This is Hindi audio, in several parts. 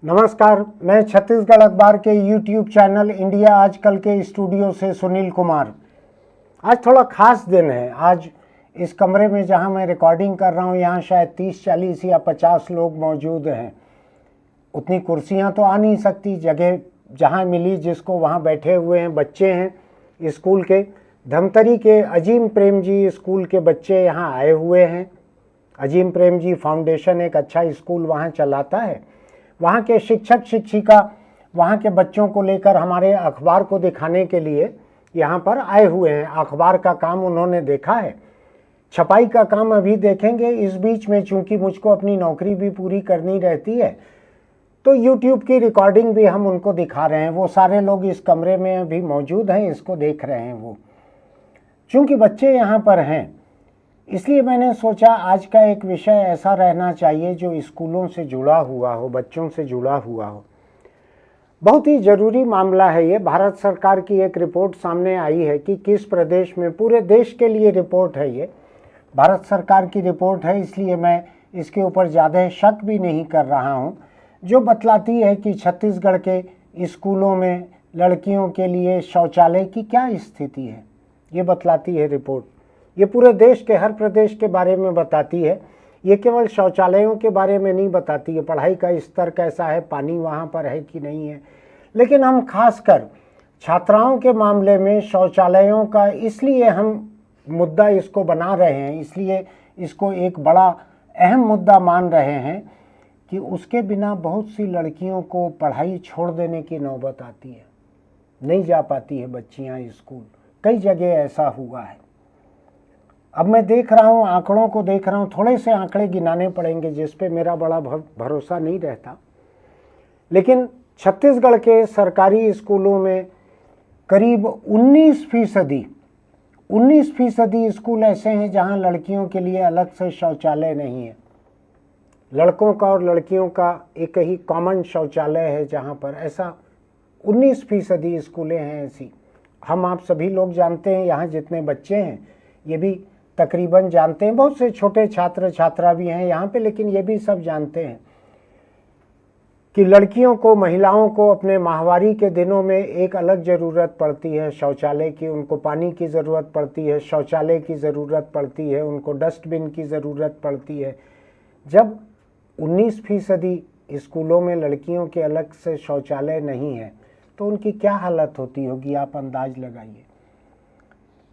नमस्कार, मैं छत्तीसगढ़ अखबार के यूट्यूब चैनल इंडिया आजकल के स्टूडियो से सुनील कुमार। आज थोड़ा ख़ास दिन है। आज इस कमरे में जहां मैं रिकॉर्डिंग कर रहा हूं, यहां शायद 30, 40 या 50 लोग मौजूद हैं। उतनी कुर्सियां तो आ नहीं सकती, जगह जहां मिली जिसको वहां बैठे हुए हैं। बच्चे हैं स्कूल के, धमतरी के अजीम प्रेम जी स्कूल के बच्चे यहाँ आए हुए हैं। अजीम प्रेम जी फाउंडेशन एक अच्छा स्कूल वहाँ चलाता है। वहाँ के शिक्षक शिक्षिका वहाँ के बच्चों को लेकर हमारे अखबार को दिखाने के लिए यहाँ पर आए हुए हैं। अखबार का काम उन्होंने देखा है, छपाई का काम अभी देखेंगे। इस बीच में चूंकि मुझको अपनी नौकरी भी पूरी करनी रहती है, तो YouTube की रिकॉर्डिंग भी हम उनको दिखा रहे हैं। वो सारे लोग इस कमरे में अभी मौजूद हैं, इसको देख रहे हैं। वो चूंकि बच्चे यहाँ पर हैं, इसलिए मैंने सोचा आज का एक विषय ऐसा रहना चाहिए जो स्कूलों से जुड़ा हुआ हो, बच्चों से जुड़ा हुआ हो। बहुत ही ज़रूरी मामला है ये। भारत सरकार की एक रिपोर्ट सामने आई है कि किस प्रदेश में, पूरे देश के लिए रिपोर्ट है ये, भारत सरकार की रिपोर्ट है, इसलिए मैं इसके ऊपर ज़्यादा शक भी नहीं कर रहा हूँ, जो बतलाती है कि छत्तीसगढ़ के स्कूलों में लड़कियों के लिए शौचालय की क्या स्थिति है। ये बतलाती है रिपोर्ट। ये पूरे देश के हर प्रदेश के बारे में बताती है। ये केवल शौचालयों के बारे में नहीं बताती है, पढ़ाई का स्तर कैसा है, पानी वहाँ पर है कि नहीं है। लेकिन हम खासकर छात्राओं के मामले में शौचालयों का इसलिए हम मुद्दा इसको बना रहे हैं, इसलिए इसको एक बड़ा अहम मुद्दा मान रहे हैं कि उसके बिना बहुत सी लड़कियों को पढ़ाई छोड़ देने की नौबत आती है। नहीं जा पाती है बच्चियाँ स्कूल। कई जगह ऐसा हुआ है। अब मैं देख रहा हूँ, आंकड़ों को देख रहा हूँ, थोड़े से आंकड़े गिनाने पड़ेंगे जिस पे मेरा बड़ा भरोसा नहीं रहता। लेकिन छत्तीसगढ़ के सरकारी स्कूलों में करीब 19% स्कूल ऐसे हैं जहाँ लड़कियों के लिए अलग से शौचालय नहीं है। लड़कों का और लड़कियों का एक ही कॉमन शौचालय है, जहाँ पर ऐसा 19% स्कूलें हैं ऐसी। हम आप सभी लोग जानते हैं, यहाँ जितने बच्चे हैं ये भी तकरीबन जानते हैं। बहुत से छोटे छात्र छात्रा भी हैं यहाँ पे, लेकिन ये भी सब जानते हैं कि लड़कियों को, महिलाओं को अपने माहवारी के दिनों में एक अलग ज़रूरत पड़ती है शौचालय की। उनको पानी की ज़रूरत पड़ती है, शौचालय की ज़रूरत पड़ती है, उनको डस्टबिन की ज़रूरत पड़ती है। जब 19% स्कूलों में लड़कियों के अलग से शौचालय नहीं है तो उनकी क्या हालत होती होगी, आप अंदाज लगाइए।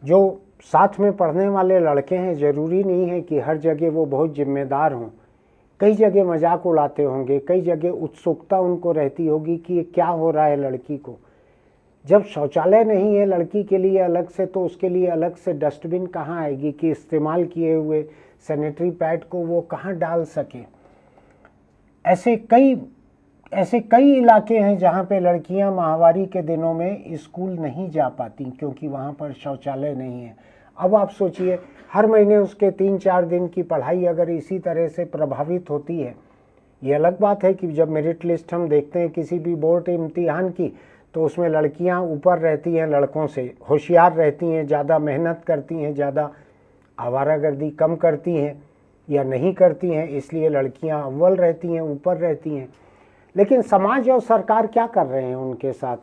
जो साथ में पढ़ने वाले लड़के हैं, ज़रूरी नहीं है कि हर जगह वो बहुत जिम्मेदार हों। कई जगह मजाक उड़ाते होंगे, कई जगह उत्सुकता उनको रहती होगी कि ये क्या हो रहा है लड़की को। जब शौचालय नहीं है लड़की के लिए अलग से, तो उसके लिए अलग से डस्टबिन कहाँ आएगी कि इस्तेमाल किए हुए सैनिटरी पैड को वो कहाँ डाल सके। ऐसे कई इलाके हैं जहाँ पे लड़कियाँ माहवारी के दिनों में स्कूल नहीं जा पाती क्योंकि वहाँ पर शौचालय नहीं है। अब आप सोचिए, हर महीने उसके 3-4 दिन की पढ़ाई अगर इसी तरह से प्रभावित होती है। ये अलग बात है कि जब मेरिट लिस्ट हम देखते हैं किसी भी बोर्ड इम्तिहान की, तो उसमें लड़कियाँ ऊपर रहती हैं लड़कों से, होशियार रहती हैं, ज़्यादा मेहनत करती हैं, ज़्यादा आवारागर्दी कम करती हैं या नहीं करती हैं, इसलिए लड़कियाँ अव्वल रहती हैं, ऊपर रहती हैं। लेकिन समाज और सरकार क्या कर रहे हैं उनके साथ?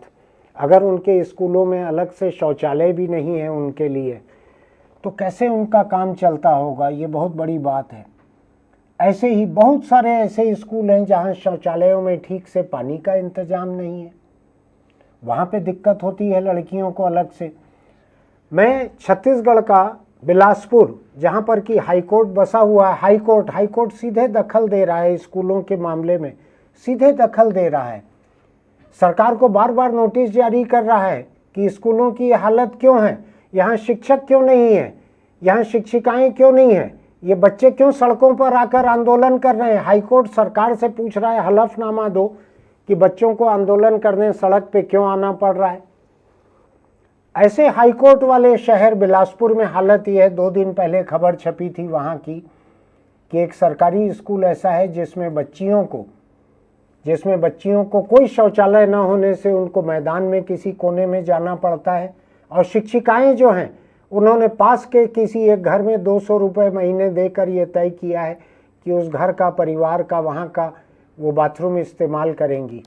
अगर उनके स्कूलों में अलग से शौचालय भी नहीं है उनके लिए, तो कैसे उनका काम चलता होगा? ये बहुत बड़ी बात है। ऐसे ही बहुत सारे ऐसे स्कूल हैं जहाँ शौचालयों में ठीक से पानी का इंतजाम नहीं है, वहाँ पे दिक्कत होती है लड़कियों को अलग से। मैं छत्तीसगढ़ का बिलासपुर, जहाँ पर कि हाईकोर्ट बसा हुआ है, हाईकोर्ट सीधे दखल दे रहा है स्कूलों के मामले में, सीधे दखल दे रहा है। सरकार को बार बार नोटिस जारी कर रहा है कि स्कूलों की हालत क्यों है, यहाँ शिक्षक क्यों नहीं है, यहाँ शिक्षिकाएं क्यों नहीं है, ये बच्चे क्यों सड़कों पर आकर आंदोलन कर रहे हैं। हाईकोर्ट सरकार से पूछ रहा है, हलफनामा दो कि बच्चों को आंदोलन करने सड़क पे क्यों आना पड़ रहा है। ऐसे हाईकोर्ट वाले शहर बिलासपुर में हालत ये है। 2 दिन पहले खबर छपी थी वहाँ की कि एक सरकारी स्कूल ऐसा है जिसमें बच्चियों को कोई शौचालय न होने से उनको मैदान में किसी कोने में जाना पड़ता है। और शिक्षिकाएं जो हैं, उन्होंने पास के किसी एक घर में 200 रुपये महीने देकर ये तय किया है कि उस घर का, परिवार का, वहाँ का वो बाथरूम इस्तेमाल करेंगी।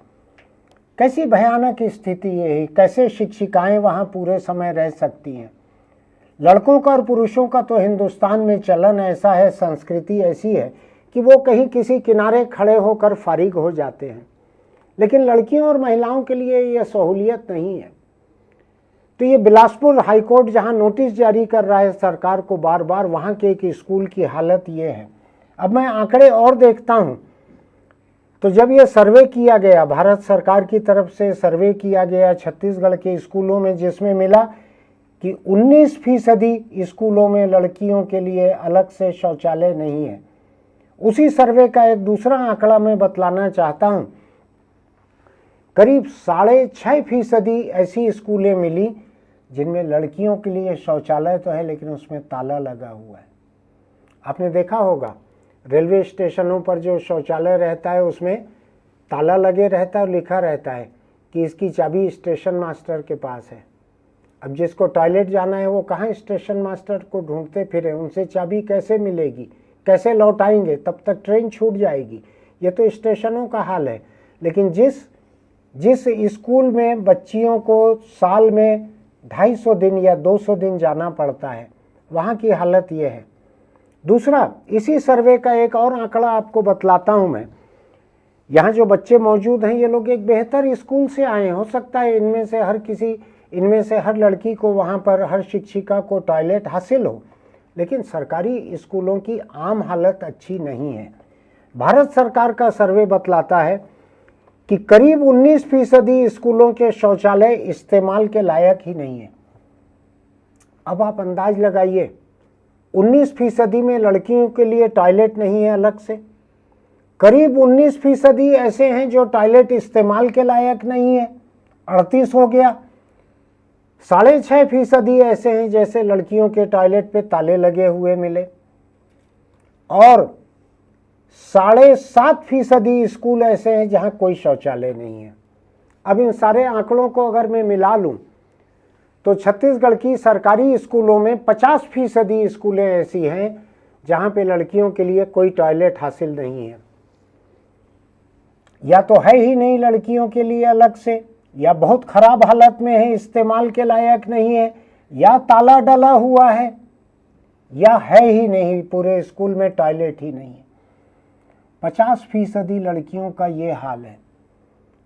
कैसी भयानक स्थिति है, कैसे शिक्षिकाएं वहाँ पूरे समय रह सकती हैं। लड़कों का और पुरुषों का तो हिंदुस्तान में चलन ऐसा है, संस्कृति ऐसी है कि वो कहीं किसी किनारे खड़े होकर फारिग हो जाते हैं, लेकिन लड़कियों और महिलाओं के लिए यह सहूलियत नहीं है। तो ये बिलासपुर हाईकोर्ट जहां नोटिस जारी कर रहा है सरकार को बार बार, वहां के एक स्कूल की हालत ये है। अब मैं आंकड़े और देखता हूं तो जब ये सर्वे किया गया, भारत सरकार की तरफ से सर्वे किया गया छत्तीसगढ़ के स्कूलों में, जिसमें मिला कि 19% स्कूलों में लड़कियों के लिए अलग से शौचालय नहीं है। उसी सर्वे का एक दूसरा आंकड़ा मैं बतलाना चाहता हूं। करीब 6.5% ऐसी स्कूलें मिली जिनमें लड़कियों के लिए शौचालय तो है लेकिन उसमें ताला लगा हुआ है। आपने देखा होगा रेलवे स्टेशनों पर जो शौचालय रहता है उसमें ताला लगे रहता है और लिखा रहता है कि इसकी चाबी स्टेशन मास्टर के पास है। अब जिसको टॉयलेट जाना है वो कहाँ स्टेशन मास्टर को ढूंढते फिरे, उनसे चाबी कैसे मिलेगी, कैसे लौटाएंगे, तब तक ट्रेन छूट जाएगी। ये तो स्टेशनों का हाल है। लेकिन जिस स्कूल में बच्चियों को साल में 250 दिन या 200 दिन जाना पड़ता है, वहाँ की हालत ये है। दूसरा, इसी सर्वे का एक और आंकड़ा आपको बतलाता हूँ मैं। यहाँ जो बच्चे मौजूद हैं ये लोग एक बेहतर स्कूल से आए हैं। हो सकता है इनमें से हर लड़की को वहाँ पर, हर शिक्षिका को टॉयलेट हासिल हो, लेकिन सरकारी स्कूलों की आम हालत अच्छी नहीं है। भारत सरकार का सर्वे बतलाता है कि करीब 19% स्कूलों के शौचालय इस्तेमाल के लायक ही नहीं है। अब आप अंदाज लगाइए, 19% में लड़कियों के लिए टॉयलेट नहीं है अलग से, करीब 19% ऐसे हैं जो टॉयलेट इस्तेमाल के लायक नहीं है, 38 हो गया। 6.5% ऐसे हैं जैसे लड़कियों के टॉयलेट पे ताले लगे हुए मिले, और 7.5% स्कूल ऐसे हैं जहां कोई शौचालय नहीं है। अब इन सारे आंकड़ों को अगर मैं मिला लूं तो छत्तीसगढ़ की सरकारी स्कूलों में 50% स्कूलें ऐसी हैं जहां पे लड़कियों के लिए कोई टॉयलेट हासिल नहीं है। या तो है ही नहीं लड़कियों के लिए अलग से, या बहुत खराब हालत में है, इस्तेमाल के लायक नहीं है, या ताला डला हुआ है, या है ही नहीं, पूरे स्कूल में टॉयलेट ही नहीं है। 50% लड़कियों का ये हाल है।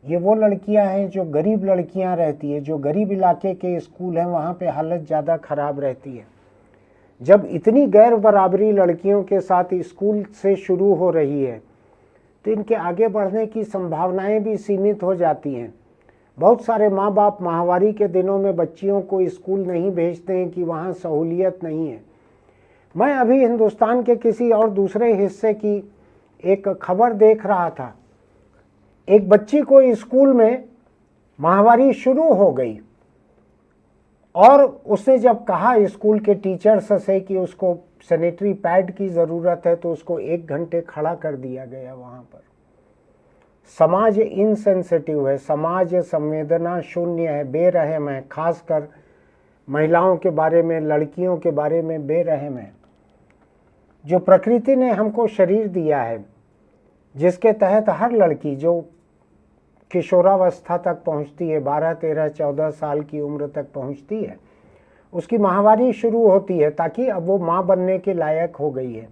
ये वो लड़कियां हैं जो गरीब लड़कियां रहती है, जो गरीब इलाके के स्कूल हैं, वहाँ पे हालत ज़्यादा खराब रहती है। जब इतनी गैर बराबरी लड़कियों के साथ स्कूल से शुरू हो रही है तो इनके आगे बढ़ने की संभावनाएं भी सीमित हो जाती हैं। बहुत सारे माँ बाप माहवारी के दिनों में बच्चियों को स्कूल नहीं भेजते हैं कि वहाँ सहूलियत नहीं है। मैं अभी हिंदुस्तान के किसी और दूसरे हिस्से की एक खबर देख रहा था। एक बच्ची को स्कूल में माहवारी शुरू हो गई और उसने जब कहा स्कूल के टीचर्स से कि उसको सैनिटरी पैड की ज़रूरत है तो उसको 1 घंटे खड़ा कर दिया गया वहाँ पर। समाज इनसेंसिटिव है, समाज संवेदना शून्य है, बेरहम है, खासकर महिलाओं के बारे में, लड़कियों के बारे में बेरहम है। जो प्रकृति ने हमको शरीर दिया है, जिसके तहत हर लड़की जो किशोरावस्था तक पहुंचती है, 12, 13, 14 साल की उम्र तक पहुंचती है, उसकी माहवारी शुरू होती है ताकि अब वो माँ बनने के लायक हो गई है।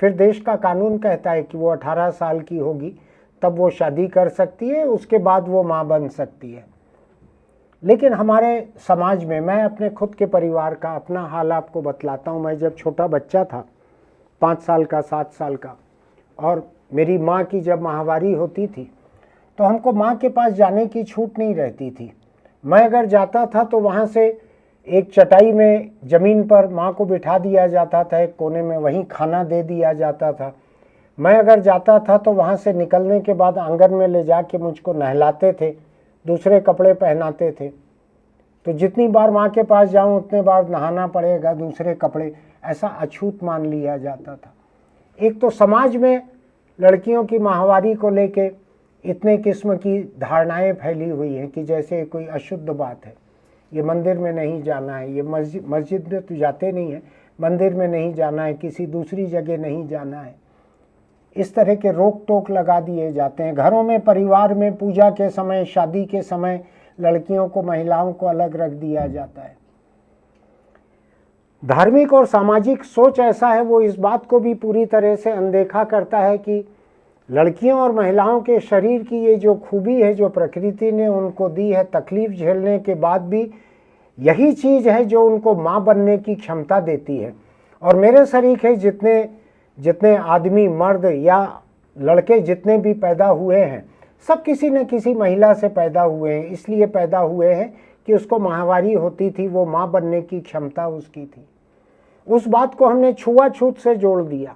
फिर देश का कानून कहता है कि वो 18 साल की होगी तब वो शादी कर सकती है, उसके बाद वो माँ बन सकती है। लेकिन हमारे समाज में, मैं अपने खुद के परिवार का अपना हाल आपको बतलाता हूँ। मैं जब छोटा बच्चा था, 5 साल का, 7 साल का, और मेरी माँ की जब माहवारी होती थी तो हमको माँ के पास जाने की छूट नहीं रहती थी। मैं अगर जाता था तो वहाँ से एक चटाई में ज़मीन पर माँ को बिठा दिया जाता था, एक कोने में, वहीं खाना दे दिया जाता था। मैं अगर जाता था तो वहाँ से निकलने के बाद आंगन में ले जाके मुझको नहलाते थे, दूसरे कपड़े पहनाते थे। तो जितनी बार माँ के पास जाऊँ उतने बार नहाना पड़ेगा, दूसरे कपड़े, ऐसा अछूत मान लिया जाता था। एक तो समाज में लड़कियों की माहवारी को लेके इतने किस्म की धारणाएं फैली हुई हैं कि जैसे कोई अशुद्ध बात है, ये मंदिर में नहीं जाना है, ये मस्जिद में तो जाते नहीं है, मंदिर में नहीं जाना है, किसी दूसरी जगह नहीं जाना है। इस तरह के रोक टोक लगा दिए जाते हैं। घरों में, परिवार में, पूजा के समय, शादी के समय लड़कियों को, महिलाओं को अलग रख दिया जाता है। धार्मिक और सामाजिक सोच ऐसा है, वो इस बात को भी पूरी तरह से अनदेखा करता है कि लड़कियों और महिलाओं के शरीर की ये जो खूबी है, जो प्रकृति ने उनको दी है, तकलीफ झेलने के बाद भी यही चीज़ है जो उनको माँ बनने की क्षमता देती है। और मेरे शरीक है जितने आदमी, मर्द या लड़के जितने भी पैदा हुए हैं, सब किसी न किसी महिला से पैदा हुए हैं। इसलिए पैदा हुए हैं कि उसको माहवारी होती थी, वो माँ बनने की क्षमता उसकी थी। उस बात को हमने छुआछूत से जोड़ दिया।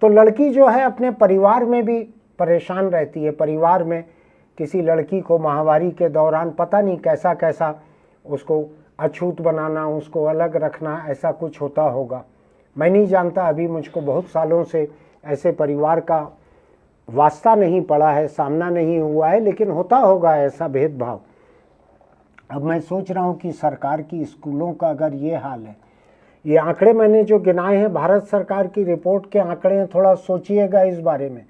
तो लड़की जो है अपने परिवार में भी परेशान रहती है। परिवार में किसी लड़की को माहवारी के दौरान पता नहीं कैसा कैसा उसको अछूत बनाना, उसको अलग रखना, ऐसा कुछ होता होगा। मैं नहीं जानता, अभी मुझको बहुत सालों से ऐसे परिवार का वास्ता नहीं पड़ा है, सामना नहीं हुआ है, लेकिन होता होगा ऐसा भेदभाव। अब मैं सोच रहा हूँ कि सरकार की स्कूलों का अगर ये हाल है, ये आंकड़े मैंने जो गिनाए हैं भारत सरकार की रिपोर्ट के आंकड़े हैं, थोड़ा सोचिएगा इस बारे में।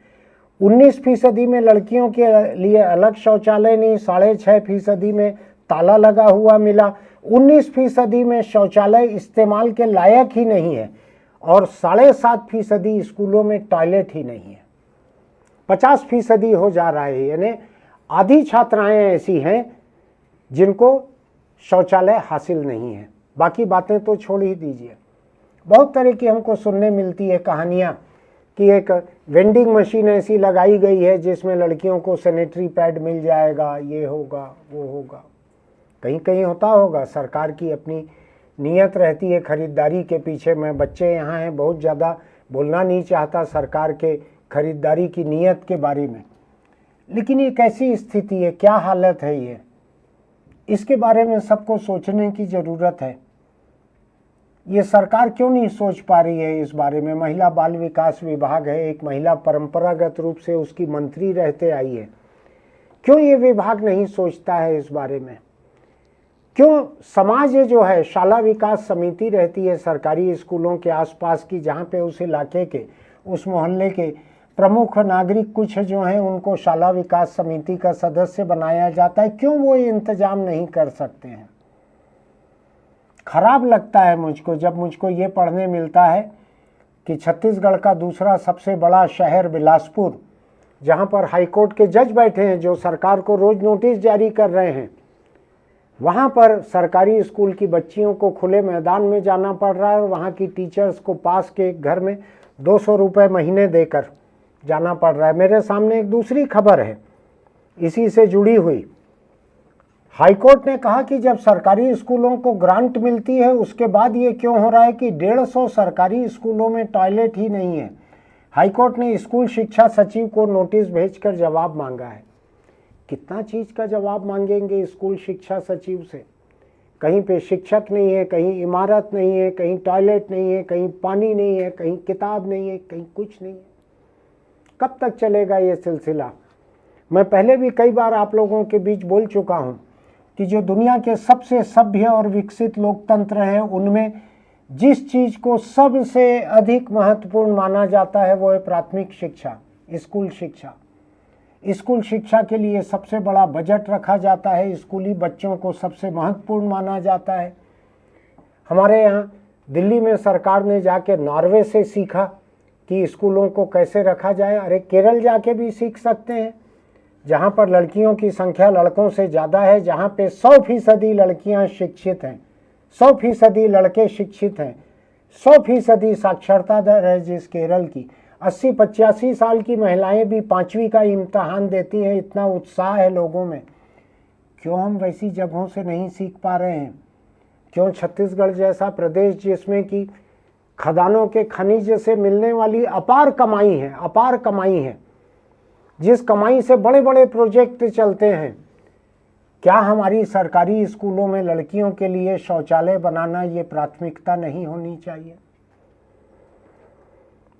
19% में लड़कियों के लिए अलग शौचालय नहीं, 6.5% में ताला लगा हुआ मिला, 19% में शौचालय इस्तेमाल के लायक ही नहीं है, और 7.5% स्कूलों में टॉयलेट ही नहीं है। 50% हो जा रहा है, यानी आधी छात्राएं ऐसी हैं जिनको शौचालय हासिल नहीं है। बाकी बातें तो छोड़ ही दीजिए। बहुत तरह की हमको सुनने मिलती है कहानियाँ कि एक वेंडिंग मशीन ऐसी लगाई गई है जिसमें लड़कियों को सैनिटरी पैड मिल जाएगा, ये होगा, वो होगा। कहीं कहीं होता होगा, सरकार की अपनी नीयत रहती है खरीदारी के पीछे। मैं बच्चे यहाँ हैं, बहुत ज़्यादा बोलना नहीं चाहता सरकार के खरीदारी की नीयत के बारे में, लेकिन ये कैसी स्थिति है, क्या हालत है ये, इसके बारे में सबको सोचने की ज़रूरत है। ये सरकार क्यों नहीं सोच पा रही है इस बारे में? महिला बाल विकास विभाग है, एक महिला परंपरागत रूप से उसकी मंत्री रहते आई है। क्यों ये विभाग नहीं सोचता है इस बारे में? क्यों समाज जो है, शाला विकास समिति रहती है सरकारी स्कूलों के आसपास की, जहाँ पे उस इलाके के, उस मोहल्ले के प्रमुख नागरिक कुछ जो हैं उनको शाला विकास समिति का सदस्य बनाया जाता है, क्यों वो इंतजाम नहीं कर सकते हैं? खराब लगता है मुझको जब मुझको ये पढ़ने मिलता है कि छत्तीसगढ़ का दूसरा सबसे बड़ा शहर बिलासपुर, जहाँ पर हाईकोर्ट के जज बैठे हैं जो सरकार को रोज नोटिस जारी कर रहे हैं, वहाँ पर सरकारी स्कूल की बच्चियों को खुले मैदान में जाना पड़ रहा है और वहाँ की टीचर्स को पास के घर में 200 रुपये महीने देकर जाना पड़ रहा है। मेरे सामने एक दूसरी खबर है इसी से जुड़ी हुई। हाईकोर्ट ने कहा कि जब सरकारी स्कूलों को ग्रांट मिलती है उसके बाद ये क्यों हो रहा है कि 150 सरकारी स्कूलों में टॉयलेट ही नहीं है। हाईकोर्ट ने स्कूल शिक्षा सचिव को नोटिस भेजकर जवाब मांगा है। कितना चीज़ का जवाब मांगेंगे स्कूल शिक्षा सचिव से? कहीं पे शिक्षक नहीं है, कहीं इमारत नहीं है, कहीं टॉयलेट नहीं है, कहीं पानी नहीं है, कहीं किताब नहीं है, कहीं कुछ नहीं है। कब तक चलेगा ये सिलसिला? मैं पहले भी कई बार आप लोगों के बीच बोल चुका हूँ कि जो दुनिया के सबसे सभ्य और विकसित लोकतंत्र हैं उनमें जिस चीज़ को सबसे अधिक महत्वपूर्ण माना जाता है वो है प्राथमिक शिक्षा, स्कूल शिक्षा। स्कूल शिक्षा के लिए सबसे बड़ा बजट रखा जाता है, स्कूली बच्चों को सबसे महत्वपूर्ण माना जाता है। हमारे यहाँ दिल्ली में सरकार ने जाके नॉर्वे से सीखा कि स्कूलों को कैसे रखा जाए। अरे केरल जाके भी सीख सकते हैं, जहाँ पर लड़कियों की संख्या लड़कों से ज़्यादा है, जहाँ पे 100% लड़कियाँ शिक्षित हैं, 100% लड़के शिक्षित हैं, 100% साक्षरता दर है जिस केरल की। 80-85 साल की महिलाएं भी 5वीं का इम्तहान देती हैं, इतना उत्साह है लोगों में। क्यों हम वैसी जगहों से नहीं सीख पा रहे हैं? क्यों छत्तीसगढ़ जैसा प्रदेश जिसमें कि खदानों के खनिज से मिलने वाली अपार कमाई है, जिस कमाई से बड़े बड़े प्रोजेक्ट चलते हैं, क्या हमारी सरकारी स्कूलों में लड़कियों के लिए शौचालय बनाना ये प्राथमिकता नहीं होनी चाहिए?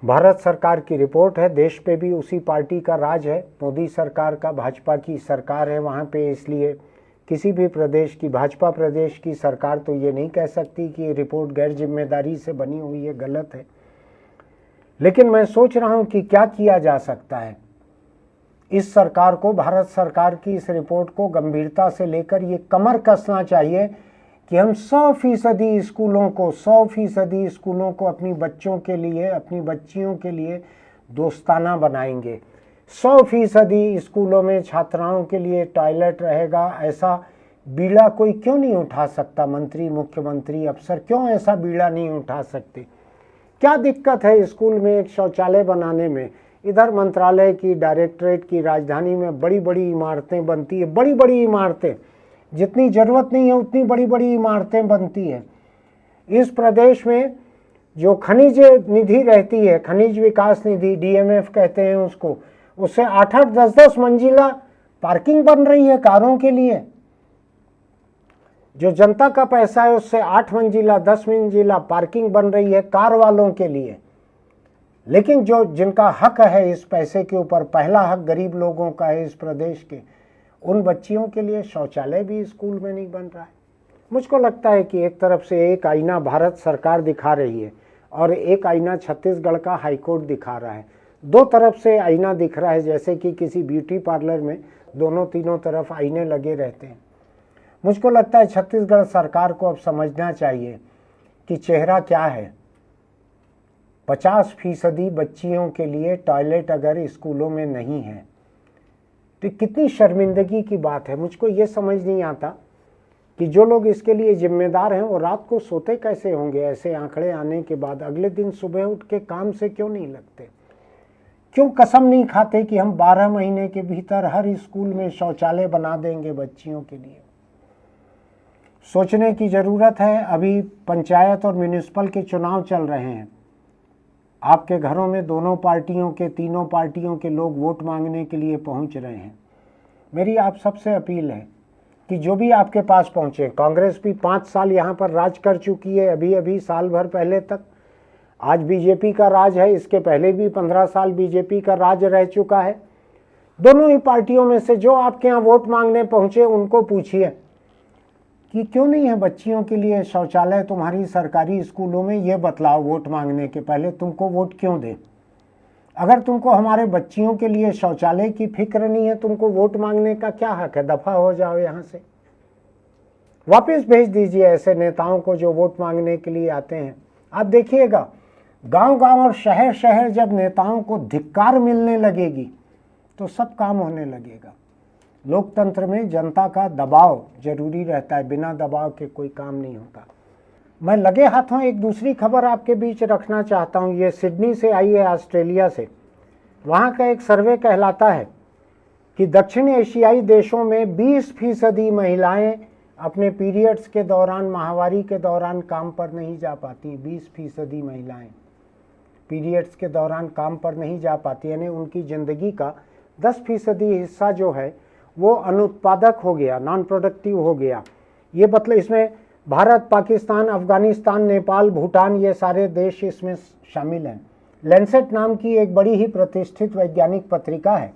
भारत सरकार की रिपोर्ट है, देश पे भी उसी पार्टी का राज है, मोदी सरकार का, भाजपा की सरकार है वहाँ पे। इसलिए किसी भी प्रदेश की, भाजपा प्रदेश की सरकार तो ये नहीं कह सकती कि ये रिपोर्ट गैर जिम्मेदारी से बनी हुई है, गलत है। लेकिन मैं सोच रहा हूं कि क्या किया जा सकता है। इस सरकार को, भारत सरकार की इस रिपोर्ट को गंभीरता से लेकर ये कमर कसना चाहिए कि हम 100% स्कूलों को अपनी बच्चों के लिए, अपनी बच्चियों के लिए दोस्ताना बनाएंगे। 100% स्कूलों में छात्राओं के लिए टॉयलेट रहेगा। ऐसा बीड़ा कोई क्यों नहीं उठा सकता? मंत्री, मुख्यमंत्री, अफसर क्यों ऐसा बीड़ा नहीं उठा सकते? क्या दिक्कत है स्कूल में एक शौचालय बनाने में? इधर मंत्रालय की, डायरेक्टरेट की राजधानी में बड़ी बड़ी इमारतें बनती है, बड़ी बड़ी इमारतें, जितनी ज़रूरत नहीं है उतनी बड़ी बड़ी इमारतें बनती है। इस प्रदेश में जो खनिज निधि रहती है, खनिज विकास निधि, DMF कहते हैं उसको, उससे 8-8, 10-10 मंजिला पार्किंग बन रही है कारों के लिए। जो जनता का पैसा है उससे 8 मंजिला, 10 मंजिला पार्किंग बन रही है कार वालों के लिए। लेकिन जो जिनका हक है इस पैसे के ऊपर, पहला हक गरीब लोगों का है इस प्रदेश के, उन बच्चियों के लिए शौचालय भी स्कूल में नहीं बन रहा है। मुझको लगता है कि एक तरफ से एक आईना भारत सरकार दिखा रही है और एक आईना छत्तीसगढ़ का हाईकोर्ट दिखा रहा है। दो तरफ से आईना दिख रहा है, जैसे कि किसी ब्यूटी पार्लर में दोनों तीनों तरफ आईने लगे रहते हैं। मुझको लगता है छत्तीसगढ़ सरकार को अब समझना चाहिए कि चेहरा क्या है। 50% बच्चियों के लिए टॉयलेट अगर स्कूलों में नहीं है तो कितनी शर्मिंदगी की बात है। मुझको ये समझ नहीं आता कि जो लोग इसके लिए जिम्मेदार हैं वो रात को सोते कैसे होंगे। ऐसे आंकड़े आने के बाद अगले दिन सुबह उठ के काम से क्यों नहीं लगते? क्यों कसम नहीं खाते कि हम 12 महीने के भीतर हर स्कूल में शौचालय बना देंगे बच्चियों के लिए? सोचने की ज़रूरत है। अभी पंचायत और म्यूनिसिपल के चुनाव चल रहे हैं। आपके घरों में दोनों पार्टियों के, तीनों पार्टियों के लोग वोट मांगने के लिए पहुंच रहे हैं। मेरी आप सबसे अपील है कि जो भी आपके पास पहुंचे, कांग्रेस भी 5 साल यहाँ पर राज कर चुकी है, अभी साल भर पहले तक। आज बीजेपी का राज है, इसके पहले भी 15 साल बीजेपी का राज रह चुका है। दोनों ही पार्टियों में से जो आपके यहाँ वोट मांगने पहुंचे उनको पूछिए कि क्यों नहीं है बच्चियों के लिए शौचालय तुम्हारी सरकारी स्कूलों में। ये बतलाओ वोट मांगने के पहले, तुमको वोट क्यों दे? अगर तुमको हमारे बच्चियों के लिए शौचालय की फिक्र नहीं है, तुमको वोट मांगने का क्या हक है? दफा हो जाओ यहाँ से, वापस भेज दीजिए ऐसे नेताओं को जो वोट मांगने के लिए आते हैं। आप देखिएगा गांव गांव और शहर शहर जब नेताओं को धिक्कार मिलने लगेगी तो सब काम होने लगेगा। लोकतंत्र में जनता का दबाव जरूरी रहता है, बिना दबाव के कोई काम नहीं होता। मैं लगे हाथों एक दूसरी खबर आपके बीच रखना चाहता हूँ। ये सिडनी से आई है, ऑस्ट्रेलिया से। वहाँ का एक सर्वे कहलाता है कि दक्षिण एशियाई देशों में 20% महिलाएं अपने पीरियड्स के दौरान, माहवारी के दौरान काम पर नहीं जा पाती। 20% महिलाएं पीरियड्स के दौरान काम पर नहीं जा पाती, यानी उनकी ज़िंदगी का 10% हिस्सा जो है वो अनुत्पादक हो गया, नॉन प्रोडक्टिव हो गया। ये मतलब इसमें भारत, पाकिस्तान, अफगानिस्तान, नेपाल, भूटान, ये सारे देश इसमें शामिल हैं। लैंसेट नाम की एक बड़ी ही प्रतिष्ठित वैज्ञानिक पत्रिका है,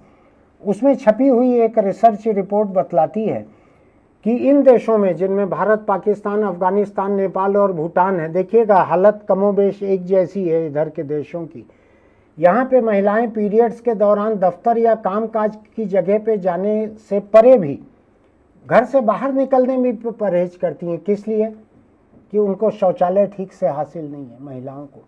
उसमें छपी हुई एक रिसर्च रिपोर्ट बतलाती है कि इन देशों में, जिनमें भारत, पाकिस्तान, अफगानिस्तान, नेपाल और भूटान है, देखिएगा हालत कमोबेश एक जैसी है इधर के देशों की। यहाँ पे महिलाएं पीरियड्स के दौरान दफ्तर या कामकाज की जगह पे जाने से परे भी घर से बाहर निकलने में भी परहेज करती हैं। किस लिए? कि उनको शौचालय ठीक से हासिल नहीं है महिलाओं को।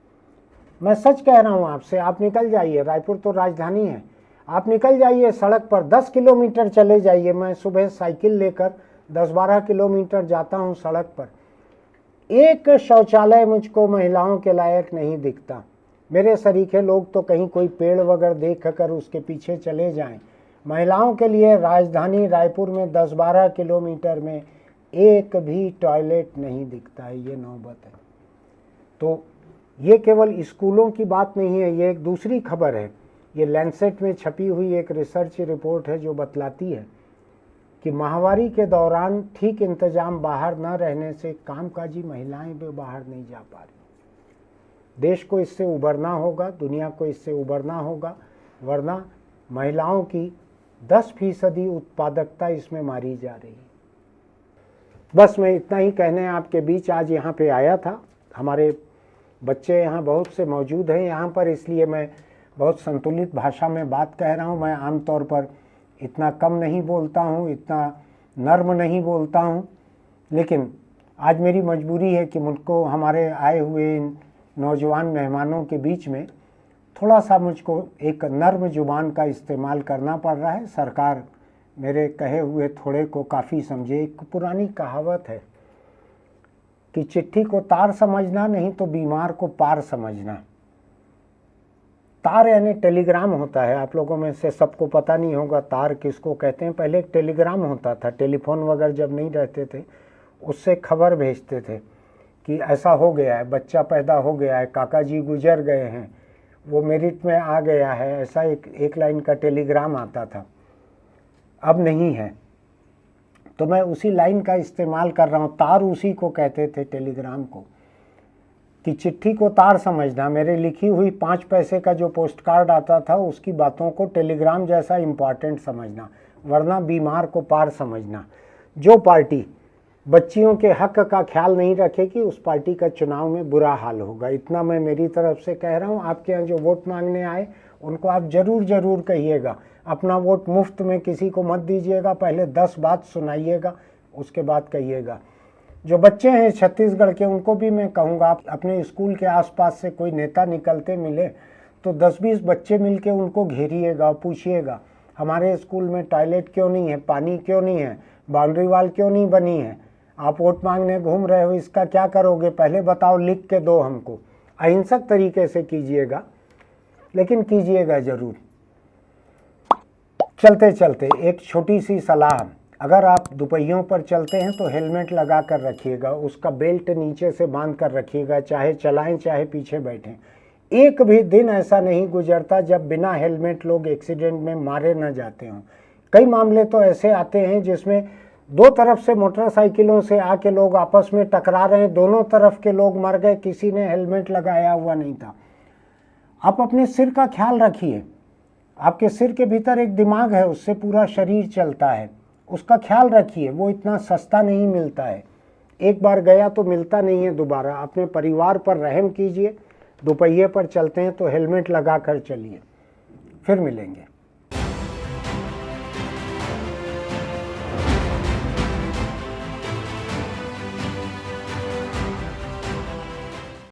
मैं सच कह रहा हूँ आपसे, आप निकल जाइए, रायपुर तो राजधानी है, आप निकल जाइए सड़क पर, 10 किलोमीटर चले जाइए। मैं सुबह साइकिल लेकर 10-12 किलोमीटर जाता हूँ सड़क पर, एक शौचालय मुझको महिलाओं के लायक नहीं दिखता। मेरे सरीखे लोग तो कहीं कोई पेड़ वगैरह देख कर उसके पीछे चले जाएं। महिलाओं के लिए राजधानी रायपुर में 10-12 किलोमीटर में एक भी टॉयलेट नहीं दिखता है। ये नौबत है। तो ये केवल स्कूलों की बात नहीं है, ये एक दूसरी खबर है। ये लैंसेट में छपी हुई एक रिसर्च रिपोर्ट है जो बतलाती है कि माहवारी के दौरान ठीक इंतजाम बाहर न रहने से कामकाजी महिलाएं भी बाहर नहीं जा पा रही। देश को इससे उबरना होगा, दुनिया को इससे उबरना होगा, वरना महिलाओं की 10% उत्पादकता इसमें मारी जा रही है। बस मैं इतना ही कहने आपके बीच आज यहाँ पे आया था। हमारे बच्चे यहाँ बहुत से मौजूद हैं यहाँ पर, इसलिए मैं बहुत संतुलित भाषा में बात कह रहा हूँ। मैं आमतौर पर इतना कम नहीं बोलता हूँ, इतना नर्म नहीं बोलता हूँ, लेकिन आज मेरी मजबूरी है कि मुझको हमारे आए हुए इन नौजवान मेहमानों के बीच में थोड़ा सा मुझको एक नर्म जुबान का इस्तेमाल करना पड़ रहा है। सरकार मेरे कहे हुए थोड़े को काफ़ी समझे। एक पुरानी कहावत है कि चिट्ठी को तार समझना नहीं तो बीमार को पार समझना। तार यानी टेलीग्राम होता है, आप लोगों में से सबको पता नहीं होगा तार किसको कहते हैं। पहले एक टेलीग्राम होता था, टेलीफोन वगैरह जब नहीं रहते थे, उससे खबर भेजते थे कि ऐसा हो गया है, बच्चा पैदा हो गया है, काका जी गुजर गए हैं, वो मेरिट में आ गया है, ऐसा एक लाइन का टेलीग्राम आता था। अब नहीं है, तो मैं उसी लाइन का इस्तेमाल कर रहा हूँ। तार उसी को कहते थे टेलीग्राम को, कि चिट्ठी को तार समझना। मेरे लिखी हुई 5 पैसे का जो पोस्ट कार्ड आता था उसकी बातों को टेलीग्राम जैसा इम्पॉर्टेंट समझना, वरना बीमार को पार समझना। जो पार्टी बच्चियों के हक का ख्याल नहीं रखेगी उस पार्टी का चुनाव में बुरा हाल होगा। इतना मैं मेरी तरफ से कह रहा हूँ। आपके यहाँ जो वोट मांगने आए उनको आप ज़रूर कहिएगा, अपना वोट मुफ्त में किसी को मत दीजिएगा, पहले 10 बात सुनाइएगा, उसके बाद कहिएगा। जो बच्चे हैं छत्तीसगढ़ के उनको भी मैं कहूँगा, आप अपने स्कूल के आसपास से कोई नेता निकलते मिले तो 10-20 बच्चे मिलके उनको घेरिएगा, पूछिएगा हमारे स्कूल में टॉयलेट क्यों नहीं है, पानी क्यों नहीं है, बाउंड्री वॉल क्यों नहीं बनी है, आप वोट मांगने घूम रहे हो, इसका क्या करोगे, पहले बताओ, लिख के दो हमको। अहिंसक तरीके से कीजिएगा, लेकिन कीजिएगा ज़रूर। चलते चलते एक छोटी सी सलाह, अगर आप दोपहियों पर चलते हैं तो हेलमेट लगा कर रखिएगा, उसका बेल्ट नीचे से बांध कर रखिएगा, चाहे चलाएं चाहे पीछे बैठें। एक भी दिन ऐसा नहीं गुजरता जब बिना हेलमेट लोग एक्सीडेंट में मारे न जाते हों। कई मामले तो ऐसे आते हैं जिसमें दो तरफ से मोटरसाइकिलों से आके लोग आपस में टकरा रहे हैं, दोनों तरफ के लोग मर गए, किसी ने हेलमेट लगाया हुआ नहीं था। आप अपने सिर का ख्याल रखिए, आपके सिर के भीतर एक दिमाग है, उससे पूरा शरीर चलता है, उसका ख्याल रखिए। वो इतना सस्ता नहीं मिलता है, एक बार गया तो मिलता नहीं है दोबारा। अपने परिवार पर रहम कीजिए, दोपहिए पर चलते हैं तो हेलमेट लगा कर चलिए। फिर मिलेंगे।